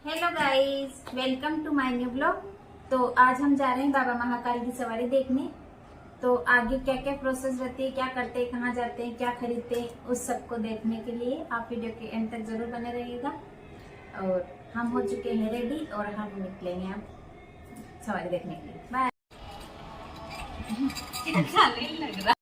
Hello guys, welcome to my new blog. तो आज हम जा रहे हैं बाबा महाकाल की सवारी देखने। तो आगे क्या क्या प्रोसेस रहती है, क्या करते हैं, कहाँ जाते हैं, क्या खरीदते हैं, उस सब को देखने के लिए आप वीडियो के एंड तक जरूर बने रहिएगा। और हम हो चुके हैं रेडी और हम निकलेंगे अब सवारी देखने के लिए। बाय। लग रहा।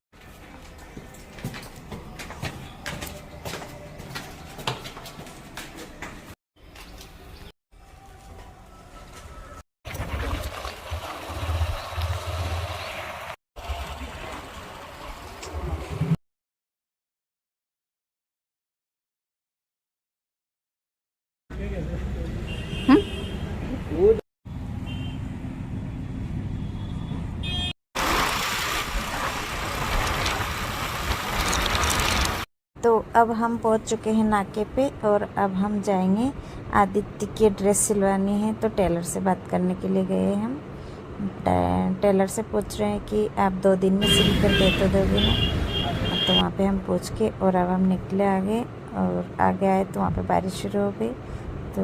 तो अब हम पहुंच चुके हैं नाके पे और अब हम जाएंगे। आदित्य की ड्रेस सिलवानी है तो टेलर से बात करने के लिए गए हम। टेलर से पूछ रहे हैं कि आप 2 दिन में सिल कर दे तो दोगे ना। तो वहाँ पे हम पूछ के और अब हम निकले आगे और आगे आए तो वहाँ पे बारिश शुरू हो गई। तो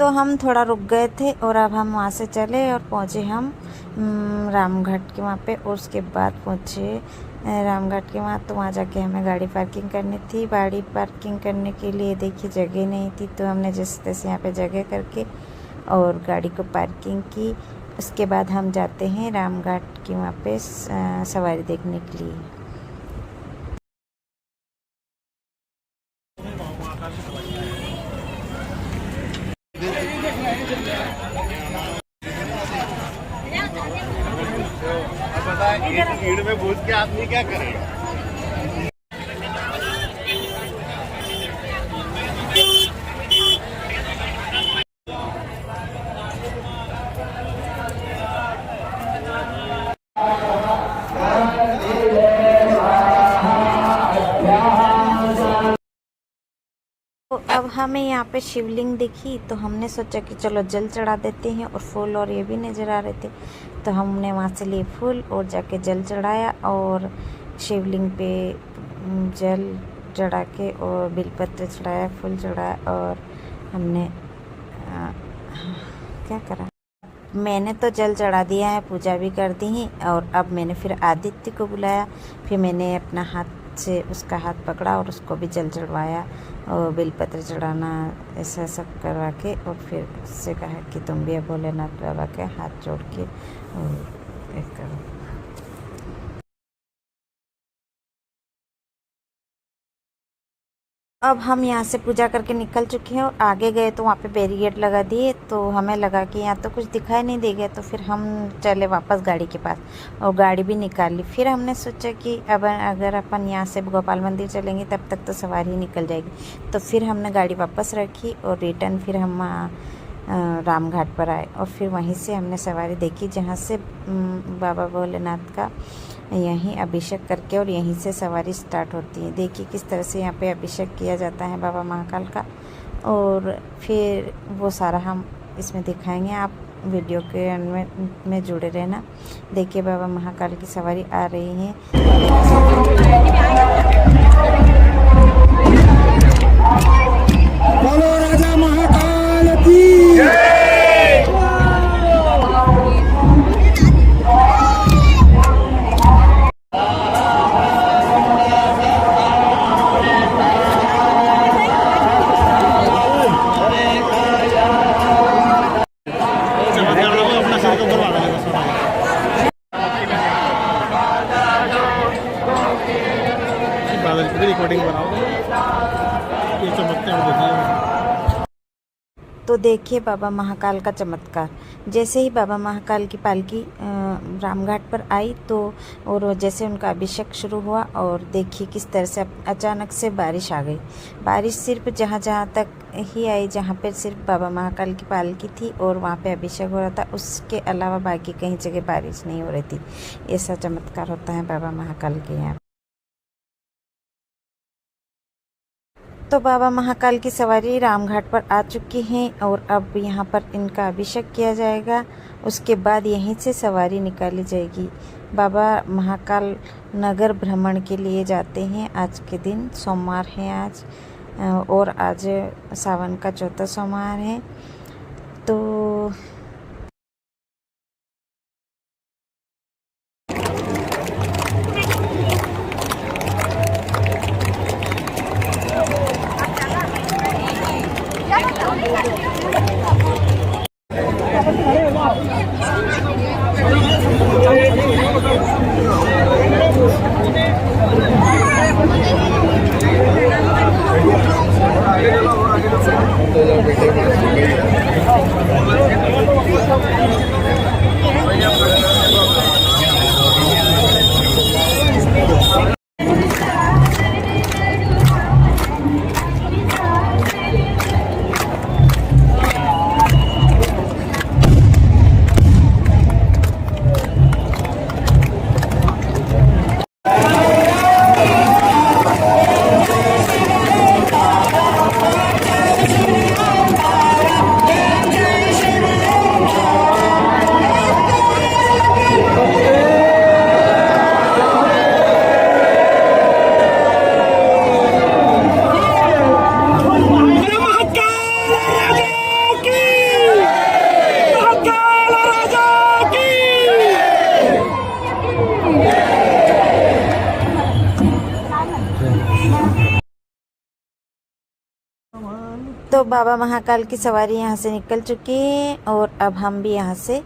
हम थोड़ा रुक गए थे और अब हम वहाँ से चले और पहुँचे हम रामघाट के वहाँ पे। और उसके बाद पहुँचे रामघाट के वहाँ। तो वहाँ जाके हमें गाड़ी पार्किंग करनी थी। गाड़ी पार्किंग करने के लिए देखिए जगह नहीं थी, तो हमने जैसे तैसे यहाँ पे जगह करके और गाड़ी को पार्किंग की। उसके बाद हम जाते हैं रामघाट के वहाँ पे सवारी देखने के लिए। भीड़ में घुस के आदमी क्या करेगा। तो अब हमें यहाँ पे शिवलिंग दिखी तो हमने सोचा कि चलो जल चढ़ा देते हैं। और फूल और ये भी नज़र आ रहे थे तो हमने वहाँ से लिए फूल और जाके जल चढ़ाया और शिवलिंग पे जल चढ़ा के और बिलपत्र चढ़ाया, फूल चढ़ाया और हमने क्या करा, मैंने तो जल चढ़ा दिया है, पूजा भी कर दी है। और अब मैंने फिर आदित्य को बुलाया, फिर मैंने अपना हाथ से उसका हाथ पकड़ा और उसको भी जल चढ़वाया और बेलपत्र चढ़ाना ऐसा सब करवा के और फिर उससे कहा कि तुम भी भोलेनाथ बाबा के हाथ जोड़ के और एक करो। अब हम यहाँ से पूजा करके निकल चुके हैं और आगे गए तो वहाँ पे बैरिकेड लगा दिए। तो हमें लगा कि यहाँ तो कुछ दिखाई नहीं देगा, तो फिर हम चले वापस गाड़ी के पास और गाड़ी भी निकाल ली। फिर हमने सोचा कि अब अगर अपन यहाँ से गोपाल मंदिर चलेंगे तब तक तो सवारी निकल जाएगी। तो फिर हमने गाड़ी वापस रखी और रिटर्न फिर हम रामघाट पर आए और फिर वहीं से हमने सवारी देखी, जहाँ से बाबा भोलेनाथ का यहीं अभिषेक करके और यहीं से सवारी स्टार्ट होती है। देखिए किस तरह से यहाँ पे अभिषेक किया जाता है बाबा महाकाल का। और फिर वो सारा हम इसमें दिखाएंगे, आप वीडियो के एंड में जुड़े रहना। देखिए बाबा महाकाल की सवारी आ रही है। बोलो राजा महाकाल की। रिकॉर्डिंग बनाओ, ये चमकते हैं देखिए। तो देखिए बाबा महाकाल का चमत्कार। जैसे ही बाबा महाकाल की पालकी रामघाट पर आई तो और जैसे उनका अभिषेक शुरू हुआ और देखिए किस तरह से अचानक से बारिश आ गई। बारिश सिर्फ जहाँ तक ही आई जहाँ पे सिर्फ बाबा महाकाल की पालकी थी और वहाँ पे अभिषेक हो रहा था, उसके अलावा बाकी कहीं जगह बारिश नहीं हो रही थी। ऐसा चमत्कार होता है बाबा महाकाल के यहाँ। तो बाबा महाकाल की सवारी रामघाट पर आ चुकी हैं और अब यहाँ पर इनका अभिषेक किया जाएगा। उसके बाद यहीं से सवारी निकाली जाएगी। बाबा महाकाल नगर भ्रमण के लिए जाते हैं। आज के दिन सोमवार है आज। और आज सावन का चौथा सोमवार है। तो तो बाबा महाकाल की सवारी यहाँ से निकल चुकी है और अब हम भी यहाँ से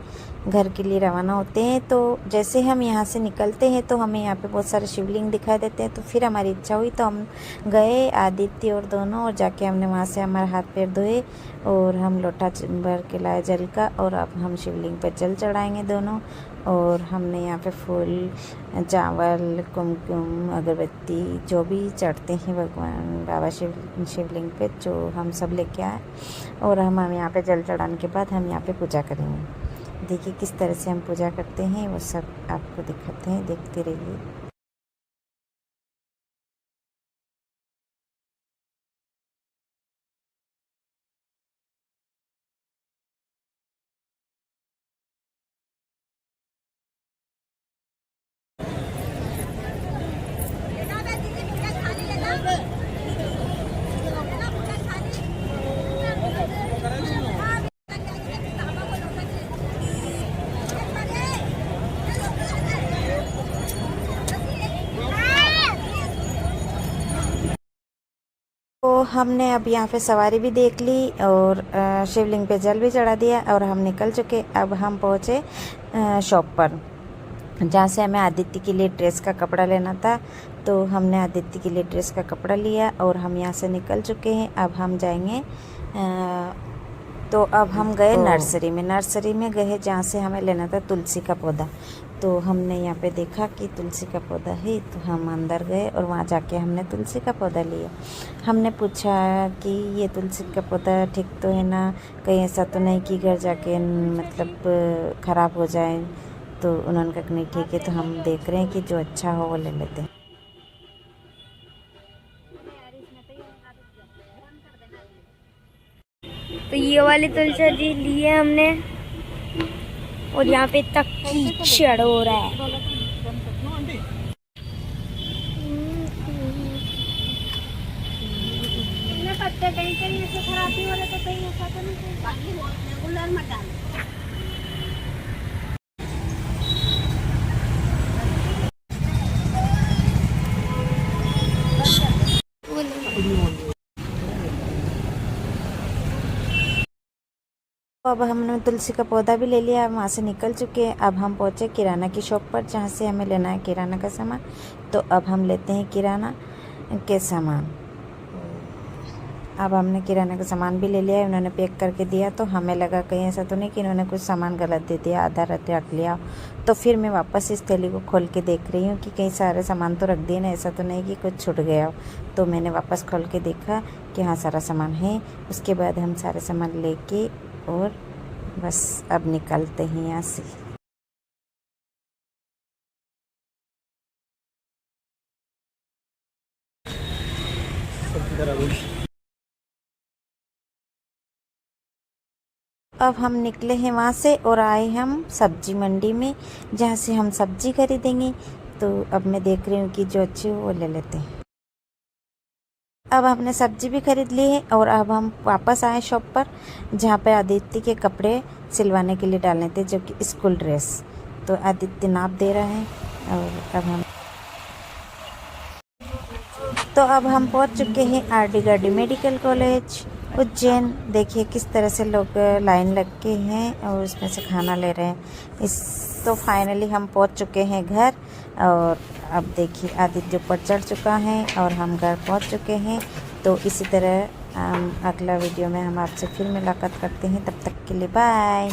घर के लिए रवाना होते हैं। तो जैसे हम यहाँ से निकलते हैं तो हमें यहाँ पे बहुत सारे शिवलिंग दिखाई देते हैं। तो फिर हमारी इच्छा हुई तो हम गए आदित्य और दोनों, और जाके हमने वहाँ से हमारे हाथ पैर धोए और हम लोटा भर के लाए जल का, और अब हम शिवलिंग पर जल चढ़ाएंगे दोनों। और हमने यहाँ पे फूल, चावल, कुमकुम, अगरबत्ती जो भी चढ़ते हैं भगवान बाबा शिवलिंग पे, जो हम सब लेके आए। और हम यहाँ पे जल चढ़ाने के बाद हम यहाँ पे पूजा करेंगे। देखिए किस तरह से हम पूजा करते हैं, वो सब आपको दिखाते हैं, देखते रहिए। तो हमने अब यहाँ पे सवारी भी देख ली और शिवलिंग पे जल भी चढ़ा दिया और हम निकल चुके। अब हम पहुँचे शॉप पर, जहाँ से हमें आदित्य के लिए ड्रेस का कपड़ा लेना था। तो हमने आदित्य के लिए ड्रेस का कपड़ा लिया और हम यहाँ से निकल चुके हैं। अब हम जाएंगे तो अब हम गए नर्सरी में गए, जहाँ से हमें लेना था तुलसी का पौधा। तो हमने यहाँ पे देखा कि तुलसी का पौधा है, तो हम अंदर गए और वहाँ जाके हमने तुलसी का पौधा लिया। हमने पूछा कि ये तुलसी का पौधा ठीक तो है ना, कहीं ऐसा तो नहीं कि घर जाके मतलब ख़राब हो जाए। तो उन्होंने कहा नहीं ठीक है, तो हम देख रहे हैं कि जो अच्छा हो वो ले लेते हैं। तो ये वाली तुलसी जी लिए हमने, और यहाँ पे तक कीचड़ हो रहा है। पत्ते कहीं कहीं ऐसे खराबी हो रहे, तो कहीं ऐसा तो नहीं। तो अब हमने तुलसी का पौधा भी ले लिया, वहाँ से निकल चुके हैं। अब हम पहुँचे किराना की शॉप पर, जहाँ से हमें लेना है किराना का सामान। तो अब हम लेते हैं किराना के सामान। अब हमने किराना का सामान भी ले लिया है, उन्होंने पैक करके दिया। तो हमें लगा कहीं ऐसा तो नहीं कि इन्होंने कुछ सामान गलत दे दिया, आधा रख लिया। तो फिर मैं वापस इस थैली को खोल के देख रही हूँ कि कहीं सारे सामान तो रख दिए ना, ऐसा तो नहीं कि कुछ छूट गया हो। तो मैंने वापस खोल के देखा कि हाँ सारा सामान है। उसके बाद हम सारे सामान लेके और बस अब निकलते हैं यहाँ से। अब हम निकले हैं वहाँ से और आए हम सब्जी मंडी में, जहाँ से हम सब्जी खरीदेंगे। तो अब मैं देख रही हूँ कि जो अच्छी हो वो ले लेते हैं। अब हमने सब्जी भी खरीद ली है और अब हम वापस आए शॉप पर, जहाँ पे आदित्य के कपड़े सिलवाने के लिए डालने थे, जो कि स्कूल ड्रेस। तो आदित्य नाप दे रहे हैं और अब हम पहुँच चुके हैं RD. Gardi medical college Ujjain. देखिए किस तरह से लोग लाइन लग के हैं और उसमें से खाना ले रहे हैं। तो फाइनली हम पहुंच चुके हैं घर, और अब देखिए आदित्य ऊपर चढ़ चुका है और हम घर पहुंच चुके हैं। तो इसी तरह अगला वीडियो में हम आपसे फिर मुलाकात करते हैं। तब तक के लिए बाय।